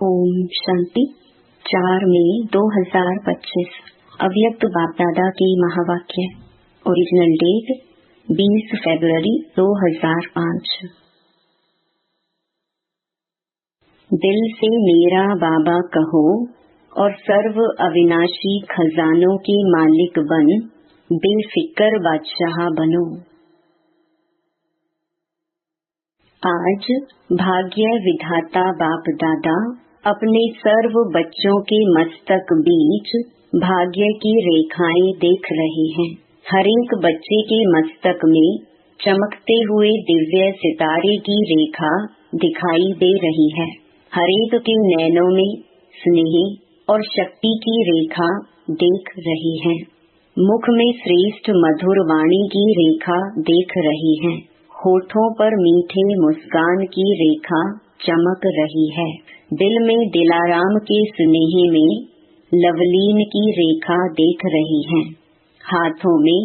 ओम शांति। 4 मई 2025 अव्यक्त बाप दादा की महावाक्य। ओरिजिनल डेट 20 फरवरी 2005। दिल से मेरा बाबा कहो और सर्व अविनाशी खजानों के मालिक बन बेफिक्र बादशाह बनो। आज भाग्य विधाता बाप दादा अपने सर्व बच्चों के मस्तक बीच भाग्य की रेखाएं देख रहे हैं। हर एक बच्चे के मस्तक में चमकते हुए दिव्य सितारे की रेखा दिखाई दे रही है। हर एक के नैनों में स्नेह और शक्ति की रेखा देख रही है। मुख में श्रेष्ठ मधुर वाणी की रेखा देख रही है। होठों पर मीठे मुस्कान की रेखा चमक रही है। दिल में दिलाराम के स्नेह में लवलीन की रेखा देख रही है। हाथों में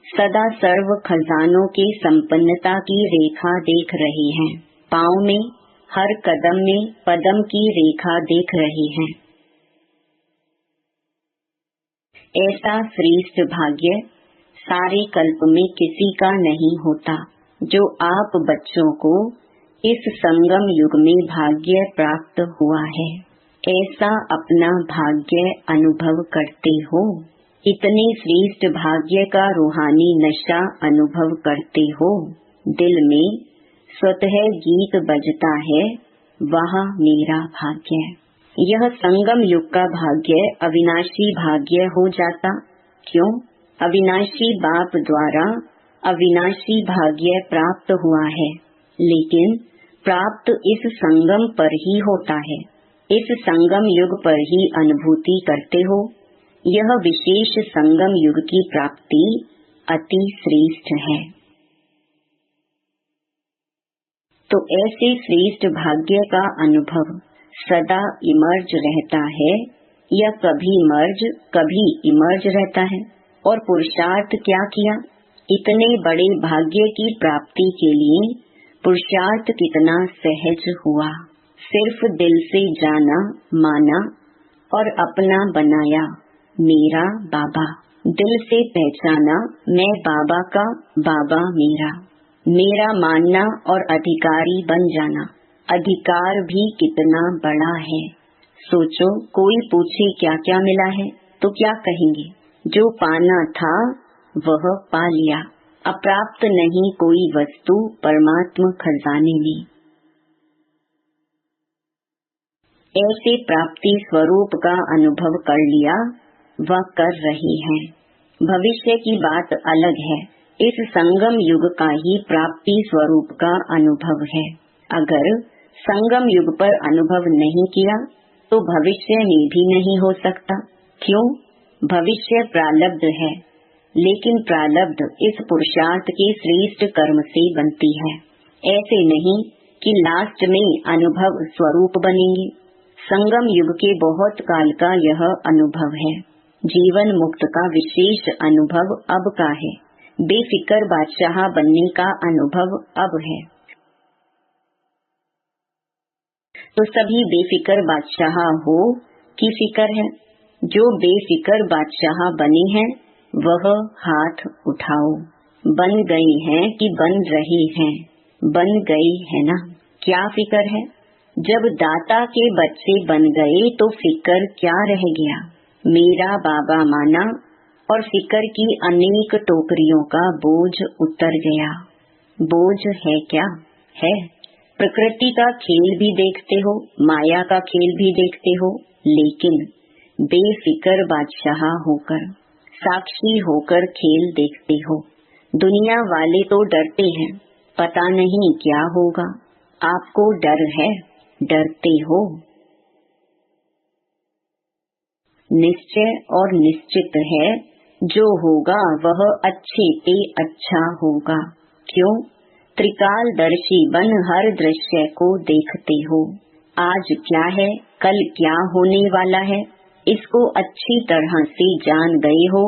सदा सर्व खजानों के संपन्नता की रेखा देख रही है। पाँव में हर कदम में पदम की रेखा देख रही है। ऐसा श्रेष्ठ भाग्य सारे कल्प में किसी का नहीं होता जो आप बच्चों को इस संगम युग में भाग्य प्राप्त हुआ है। ऐसा अपना भाग्य अनुभव करते हो। इतने श्रेष्ठ भाग्य का रूहानी नशा अनुभव करते हो। दिल में स्वतः गीत बजता है, वह मेरा भाग्य। यह संगम युग का भाग्य अविनाशी भाग्य हो जाता। क्यों? अविनाशी बाप द्वारा अविनाशी भाग्य प्राप्त हुआ है, लेकिन प्राप्त इस संगम पर ही होता है। इस संगम युग पर ही अनुभूति करते हो। यह विशेष संगम युग की प्राप्ति अति श्रेष्ठ है। तो ऐसे श्रेष्ठ भाग्य का अनुभव सदा इमर्ज रहता है या कभी मर्ज कभी इमर्ज रहता है। और पुरुषार्थ क्या किया? इतने बड़े भाग्य की प्राप्ति के लिए पुरुषार्थ कितना सहज हुआ। सिर्फ दिल से जाना, माना और अपना बनाया मेरा बाबा। दिल से पहचाना मैं बाबा का, बाबा मेरा। मेरा मानना और अधिकारी बन जाना। अधिकार भी कितना बड़ा है। सोचो, कोई पूछे क्या क्या मिला है तो क्या कहेंगे? जो पाना था वह पा लिया। अप्राप्त नहीं कोई वस्तु परमात्मा खजाने में। ऐसे प्राप्ति स्वरूप का अनुभव कर लिया, वह कर रही है। भविष्य की बात अलग है। इस संगम युग का ही प्राप्ति स्वरूप का अनुभव है। अगर संगम युग पर अनुभव नहीं किया तो भविष्य में भी नहीं हो सकता। क्यों? भविष्य प्रारब्ध है, लेकिन प्रारब्ध इस पुरुषार्थ के श्रेष्ठ कर्म से बनती है। ऐसे नहीं कि लास्ट में अनुभव स्वरूप बनेंगे। संगम युग के बहुत काल का यह अनुभव है। जीवन मुक्त का विशेष अनुभव अब का है। बेफिक्र बादशाह बनने का अनुभव अब है। तो सभी बेफिक्र बादशाह हो कि फिक्र है? जो बेफिक्र बादशाह बने हैं वह हाथ उठाओ। बन गई हैं कि बन रही हैं? बन गई है ना? क्या फिक्र है? जब दाता के बच्चे बन गए तो फिक्र क्या रह गया? मेरा बाबा माना और फिक्र की अनेक टोकरियों का बोझ उतर गया। बोझ है क्या? है। प्रकृति का खेल भी देखते हो, माया का खेल भी देखते हो, लेकिन बेफिक्र बादशाह होकर, साक्षी होकर खेल देखते हो। दुनिया वाले तो डरते हैं, पता नहीं क्या होगा। आपको डर है? डरते हो? निश्चय और निश्चित है, जो होगा वह अच्छे पे अच्छा होगा। क्यों? त्रिकालदर्शी बन हर दृश्य को देखते हो। आज क्या है, कल क्या होने वाला है, इसको अच्छी तरह से जान गए हो।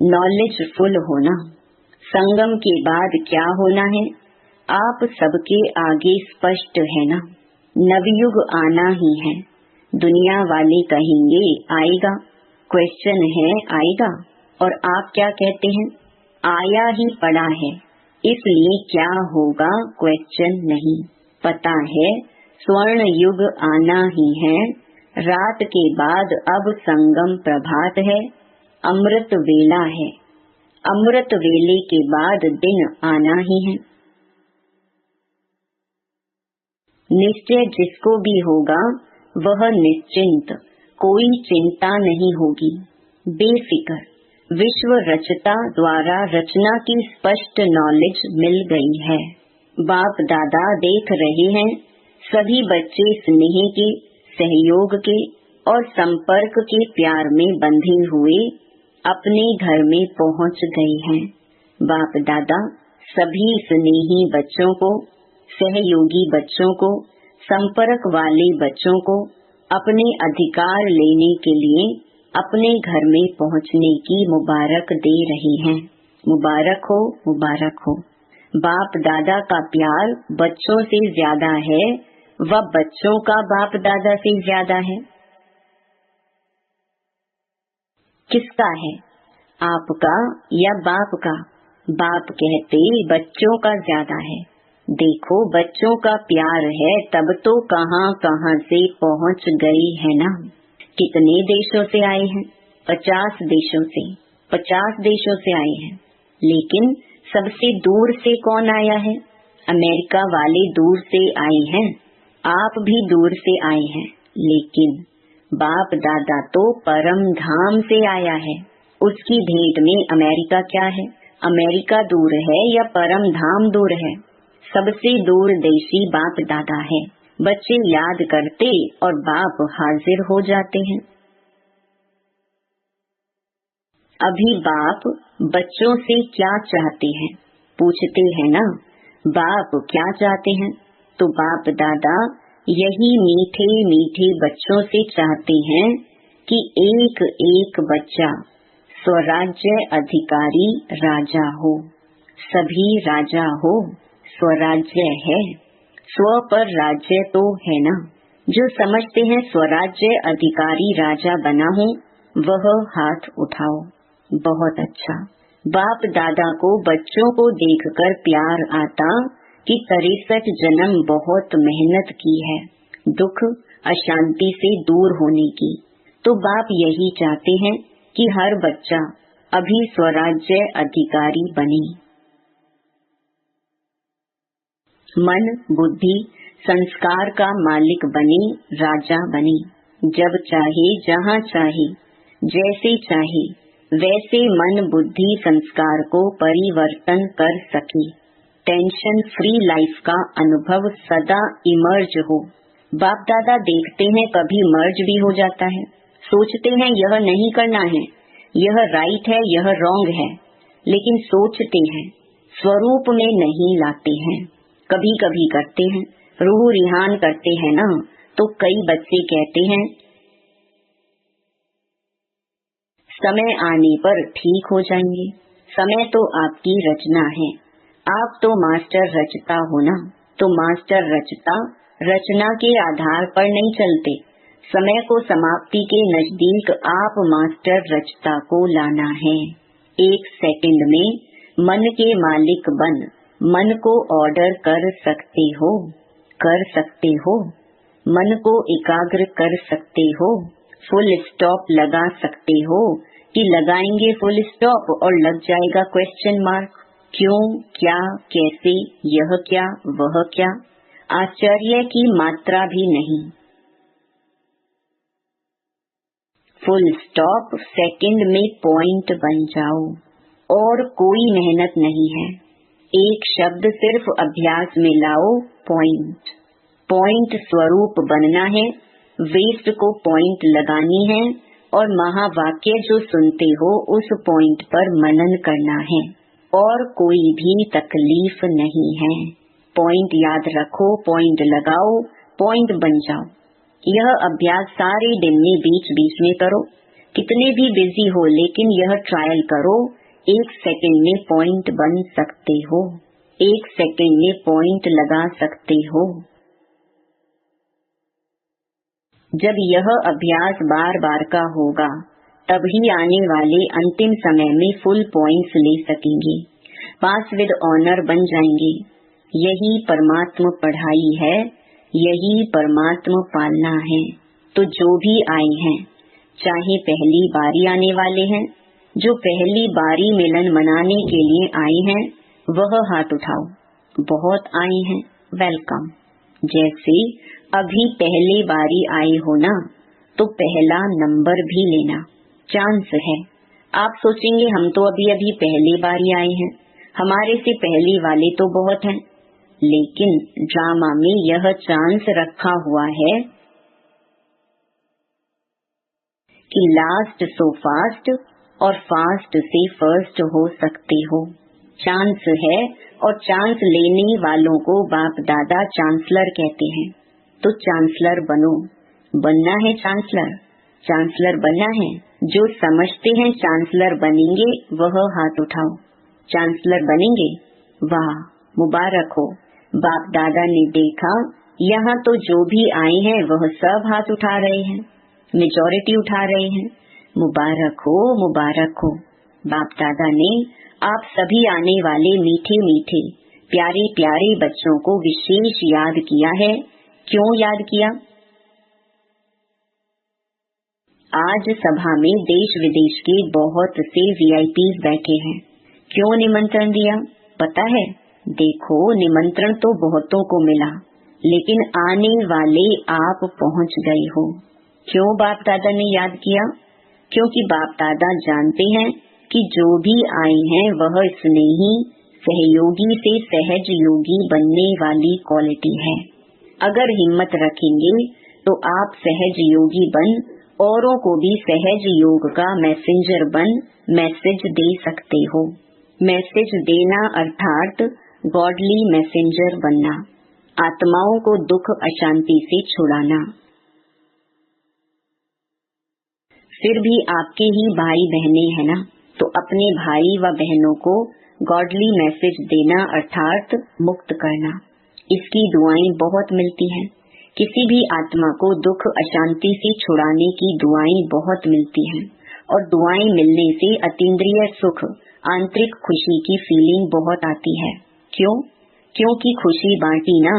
नॉलेजफुल होना। संगम के बाद क्या होना है, आप सबके आगे स्पष्ट है ना। नवयुग आना ही है। दुनिया वाले कहेंगे आएगा, क्वेश्चन है आएगा, और आप क्या कहते हैं, आया ही पड़ा है, इसलिए क्या होगा क्वेश्चन नहीं। पता है स्वर्ण युग आना ही है, रात के बाद अब संगम प्रभात है, अमृत वेला है, अमृत वेले के बाद दिन आना ही है। निश्चय जिसको भी होगा वह निश्चिंत, कोई चिंता नहीं होगी, बेफिक्र। विश्व रचता द्वारा रचना की स्पष्ट नॉलेज मिल गई है। बाप दादा देख रहे हैं, सभी बच्चे स्नेह के, सहयोग के और संपर्क के प्यार में बंधे हुए अपने घर में पहुंच गए हैं। बाप दादा सभी स्नेही बच्चों को, सहयोगी बच्चों को, संपर्क वाले बच्चों को अपने अधिकार लेने के लिए अपने घर में पहुंचने की मुबारक दे रही हैं। मुबारक हो, मुबारक हो। बाप दादा का प्यार बच्चों से ज्यादा है, व बच्चों का बाप दादा से ज्यादा है। किसका है, आपका या बाप का? बाप कहते बच्चों का ज्यादा है। देखो बच्चों का प्यार है तब तो कहाँ कहाँ से पहुँच गई है ना। कितने देशों से आए हैं? 50 देशों से। 50 देशों से आए हैं, लेकिन सबसे दूर से कौन आया है? अमेरिका वाले दूर से आए हैं, आप भी दूर से आए हैं, लेकिन बाप दादा तो परम धाम से आया है। उसकी भेंट में अमेरिका क्या है? अमेरिका दूर है या परम धाम दूर है? सबसे दूर देशी बाप दादा है। बच्चे याद करते और बाप हाजिर हो जाते हैं। अभी बाप बच्चों से क्या चाहते हैं पूछते हैं ना। बाप क्या चाहते हैं? तो बाप दादा यही मीठे मीठे बच्चों से चाहते हैं कि एक एक बच्चा स्वराज्य अधिकारी राजा हो। सभी राजा हो, स्वराज्य है। स्व पर राज्य तो है ना। जो समझते हैं स्वराज्य अधिकारी राजा बना हूँ, वह हाथ उठाओ। बहुत अच्छा। बाप दादा को बच्चों को देखकर प्यार आता कि 63 जन्म बहुत मेहनत की है, दुख अशांति से दूर होने की। तो बाप यही चाहते हैं कि हर बच्चा अभी स्वराज्य अधिकारी बने। मन बुद्धि संस्कार का मालिक बने, राजा बने। जब चाहे, जहाँ चाहे, जैसे चाहे वैसे मन बुद्धि संस्कार को परिवर्तन कर सके। टेंशन फ्री लाइफ का अनुभव सदा इमर्ज हो। बाप दादा देखते हैं कभी मर्ज भी हो जाता है। सोचते हैं यह नहीं करना है, यह राइट है, यह रॉन्ग है, लेकिन सोचते हैं, स्वरूप में नहीं लाते हैं। कभी कभी करते हैं, रूह रिहान करते हैं ना। तो कई बच्चे कहते हैं समय आने पर ठीक हो जाएंगे। समय तो आपकी रचना है, आप तो मास्टर रचता हो ना। तो मास्टर रचता रचना के आधार पर नहीं चलते। समय को समाप्ति के नजदीक आप मास्टर रचता को लाना है। 1 सेकंड में मन के मालिक बन मन को ऑर्डर कर सकते हो, कर सकते हो। मन को एकाग्र कर सकते हो, फुल स्टॉप लगा सकते हो कि लगाएंगे फुल स्टॉप और लग जाएगा क्वेश्चन मार्क। क्यों, क्या, कैसे, यह क्या, वह क्या, आश्चर्य की मात्रा भी नहीं। फुल स्टॉप सेकंड में पॉइंट बन जाओ, और कोई मेहनत नहीं है। एक शब्द सिर्फ अभ्यास में लाओ, पॉइंट। पॉइंट स्वरूप बनना है, वेस्ट को पॉइंट लगानी है, और महावाक्य जो सुनते हो उस पॉइंट पर मनन करना है, और कोई भी तकलीफ नहीं है। पॉइंट याद रखो, पॉइंट लगाओ, पॉइंट बन जाओ। यह अभ्यास सारे दिन में बीच बीच में करो। कितने भी बिजी हो, लेकिन यह ट्रायल करो। 1 सेकंड में पॉइंट बन सकते हो, 1 सेकंड में पॉइंट लगा सकते हो। जब यह अभ्यास बार बार का होगा तभी आने वाले अंतिम समय में फुल पॉइंट्स ले सकेंगे, पास विद ऑनर बन जाएंगे। यही परमात्मा पढ़ाई है, यही परमात्मा पालना है। तो जो भी आए हैं, चाहे पहली बारी आने वाले हैं, जो पहली बारी मिलन मनाने के लिए आए हैं वह हाथ उठाओ। बहुत आए हैं, वेलकम। जैसे अभी पहली बारी आए हो ना, तो पहला नंबर भी लेना, चांस है। आप सोचेंगे हम तो अभी अभी पहली बारी आए हैं, हमारे से पहली वाले तो बहुत हैं, लेकिन ड्रामा में यह चांस रखा हुआ है कि लास्ट सो फास्ट और फास्ट से फर्स्ट हो सकते हो। चांस है, और चांस लेने वालों को बाप दादा चांसलर कहते हैं। तो चांसलर बनो, बनना है चांसलर, चांसलर बनना है। जो समझते हैं चांसलर बनेंगे वह हाथ उठाओ। चांसलर बनेंगे, वाह, मुबारक हो। बाप दादा ने देखा यहाँ तो जो भी आए हैं वह सब हाथ उठा रहे हैं, मेजॉरिटी उठा रहे हैं। मुबारक हो, मुबारक हो। बाप दादा ने आप सभी आने वाले मीठे मीठे प्यारे प्यारे बच्चों को विशेष याद किया है। क्यों याद किया? आज सभा में देश विदेश के बहुत से वीआईपीज बैठे हैं। क्यों निमंत्रण दिया पता है? देखो, निमंत्रण तो बहुतों को मिला, लेकिन आने वाले आप पहुंच गए हो। क्यों बाप दादा ने याद किया? क्योंकि बाप दादा जानते हैं कि जो भी आए हैं वह स्नेही सहयोगी से सहज योगी बनने वाली क्वालिटी है। अगर हिम्मत रखेंगे तो आप सहज योगी बन औरों को भी सहज योग का मैसेंजर बन मैसेज दे सकते हो। मैसेज देना अर्थात गॉडली मैसेंजर बनना, आत्माओं को दुख अशांति से छुड़ाना। फिर भी आपके ही भाई बहने हैं ना, तो अपने भाई व बहनों को गॉडली मैसेज देना अर्थात मुक्त करना। इसकी दुआएं बहुत मिलती हैं। किसी भी आत्मा को दुख अशांति से छुड़ाने की दुआएं बहुत मिलती हैं, और दुआएं मिलने से अतीन्द्रिय सुख, आंतरिक खुशी की फीलिंग बहुत आती है। क्यों? क्योंकि खुशी बांटी ना,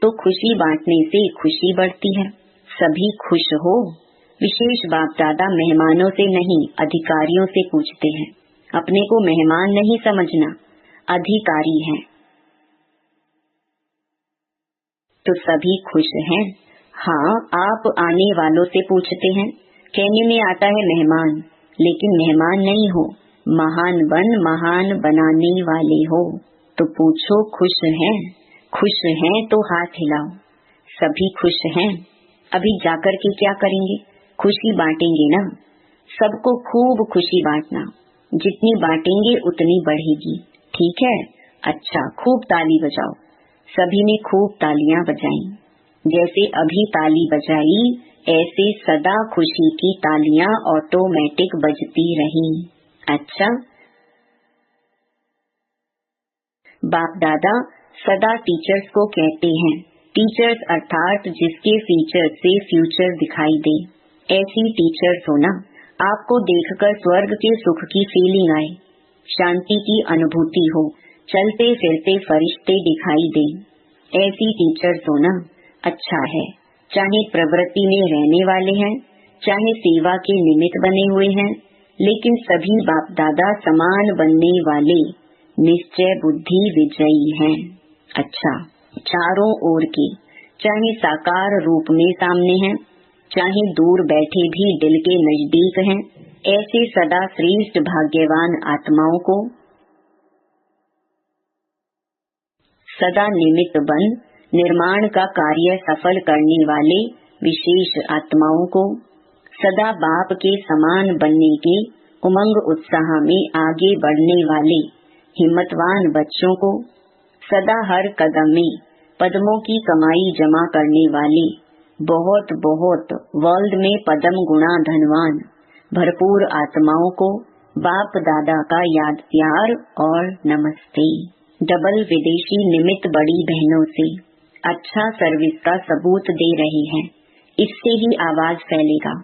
तो खुशी बांटने से खुशी बढ़ती है। सभी खुश हो। विशेष बाप दादा मेहमानों से नहीं, अधिकारियों से पूछते हैं। अपने को मेहमान नहीं समझना, अधिकारी हैं। तो सभी खुश हैं। हाँ, आप आने वालों से पूछते हैं। कहने में आता है मेहमान, लेकिन मेहमान नहीं हो, महान बन महान बनाने वाले हो। तो पूछो खुश हैं? खुश हैं तो हाथ हिलाओ। सभी खुश हैं। अभी जाकर के क्या करेंगे? खुशी बांटेंगे ना। सबको खूब खुशी बांटना, जितनी बांटेंगे उतनी बढ़ेगी। ठीक है? अच्छा, खूब ताली बजाओ। सभी ने खूब तालियां बजाई। जैसे अभी ताली बजाई, ऐसे सदा खुशी की तालियां ऑटोमेटिक बजती रहीं। अच्छा, बाप दादा सदा टीचर्स को कहते हैं, टीचर्स अर्थात जिसके फीचर से फ्यूचर दिखाई दे। ऐसी टीचर्स हो ना, आपको देखकर स्वर्ग के सुख की फीलिंग आए, शांति की अनुभूति हो, चलते फिरते फरिश्ते दिखाई दे। ऐसी टीचर्स हो ना, अच्छा है। चाहे प्रवृत्ति में रहने वाले हैं, चाहे सेवा के निमित्त बने हुए हैं, लेकिन सभी बाप दादा समान बनने वाले निश्चय बुद्धि विजयी हैं। अच्छा, चारों ओर के, चाहे साकार रूप में सामने हैं, चाहे दूर बैठे भी दिल के नजदीक हैं, ऐसे सदा श्रेष्ठ भाग्यवान आत्माओं को सदा निमित्त बन निर्माण का कार्य सफल करने वाले विशेष आत्माओं को, सदा बाप के समान बनने के उमंग उत्साह में आगे बढ़ने वाले हिम्मतवान बच्चों को, सदा हर कदम में पद्मों की कमाई जमा करने वाले बहुत बहुत वर्ल्ड में पद्म गुणा धनवान भरपूर आत्माओं को बाप दादा का याद प्यार और नमस्ते। डबल विदेशी निमित्त बड़ी बहनों से अच्छा सर्विस का सबूत दे रहे हैं। इससे ही आवाज फैलेगा।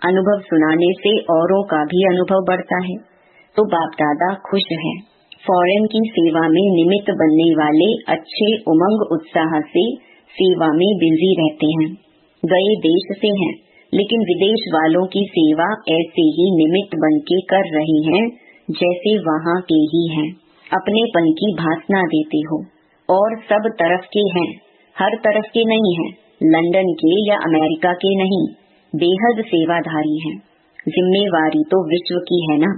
अनुभव सुनाने से औरों का भी अनुभव बढ़ता है। तो बाप दादा खुश है। फॉरेन की सेवा में निमित्त बनने वाले अच्छे उमंग उत्साह से सेवा में बिजी रहते हैं। गए देश से हैं, लेकिन विदेश वालों की सेवा ऐसे ही निमित्त बन के कर रही हैं जैसे वहाँ के ही हैं। अपनेपन की भासना देते हो और सब तरफ के हैं, हर तरफ के नहीं हैं, लंदन के या अमेरिका के नहीं, बेहद सेवाधारी हैं। जिम्मेवारी तो विश्व की है ना।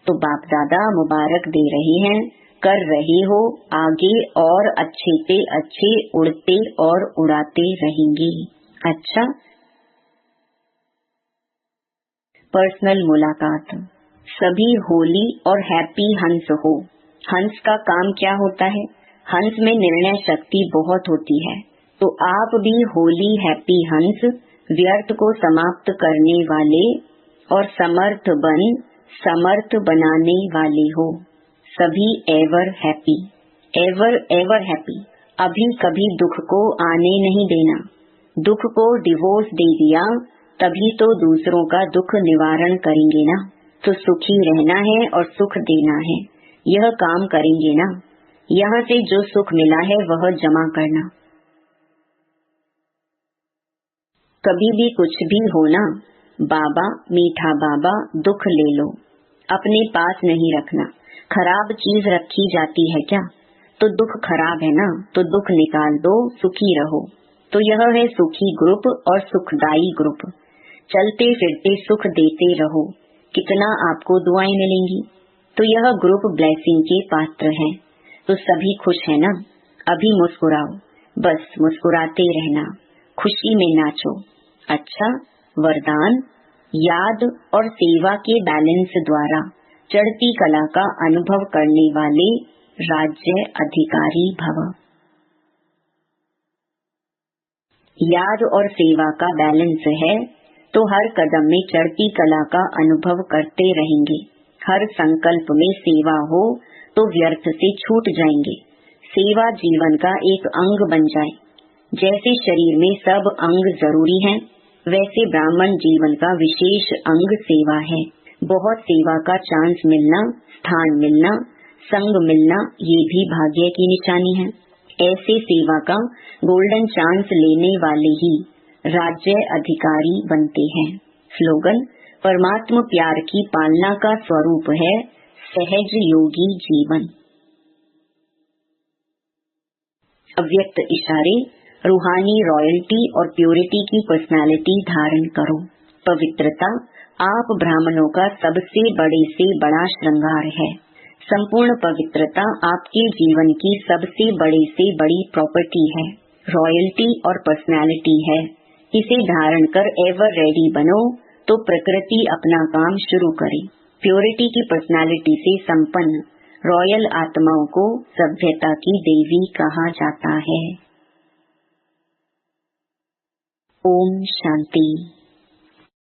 तो बाप दादा मुबारक दे रहे हैं, कर रहे हो आगे और अच्छे से अच्छे उड़ते और उड़ाते रहेंगे। अच्छा, पर्सनल मुलाकात। सभी होली और हैप्पी हंस हो। हंस का काम क्या होता है? हंस में निर्णय शक्ति बहुत होती है। तो आप भी होली हैप्पी हंस, व्यर्थ को समाप्त करने वाले और समर्थ बनाने वाले हो। सभी एवर हैप्पी, एवर हैप्पी। अभी कभी दुख को आने नहीं देना। दुख को डिवोर्स दे दिया तभी तो दूसरों का दुख निवारण करेंगे ना। तो सुखी रहना है और सुख देना है, यह काम करेंगे ना। यहाँ से जो सुख मिला है वह जमा करना। कभी भी कुछ भी हो ना, बाबा मीठा बाबा दुख ले लो, अपने पास नहीं रखना। खराब चीज रखी जाती है क्या? तो दुख खराब है ना, तो दुख निकाल दो, सुखी रहो। तो यह है सुखी ग्रुप और सुखदाई ग्रुप। चलते फिरते सुख देते रहो, कितना आपको दुआएं मिलेंगी। तो यह ग्रुप ब्लेसिंग के पात्र है। तो सभी खुश है ना। अभी मुस्कुराओ, बस मुस्कुराते रहना, खुशी में नाचो। अच्छा, वरदान, याद और सेवा के बैलेंस द्वारा चढ़ती कला का अनुभव करने वाले राज्य अधिकारी भव। याद और सेवा का बैलेंस है तो हर कदम में चढ़ती कला का अनुभव करते रहेंगे। हर संकल्प में सेवा हो तो व्यर्थ से छूट जाएंगे। सेवा जीवन का एक अंग बन जाए। जैसे शरीर में सब अंग जरूरी हैं, वैसे ब्राह्मण जीवन का विशेष अंग सेवा है। बहुत सेवा का चांस मिलना, स्थान मिलना, संग मिलना, ये भी भाग्य की निशानी है। ऐसे सेवा का गोल्डन चांस लेने वाले ही राज्य अधिकारी बनते हैं। स्लोगन, परमात्म प्यार की पालना का स्वरूप है सहज योगी जीवन। अव्यक्त इशारे, रूहानी रॉयल्टी और प्योरिटी की पर्सनालिटी धारण करो। पवित्रता आप ब्राह्मणों का सबसे बड़े से बड़ा श्रृंगार है। संपूर्ण पवित्रता आपके जीवन की सबसे बड़े से बड़ी प्रॉपर्टी है। रॉयल्टी और पर्सनालिटी है। इसे धारण कर एवर रेडी बनो तो प्रकृति अपना काम शुरू करे। प्योरिटी की पर्सनालिटी से संपन्न रॉयल आत्माओं को सभ्यता की देवी कहा जाता है। ओम शांति।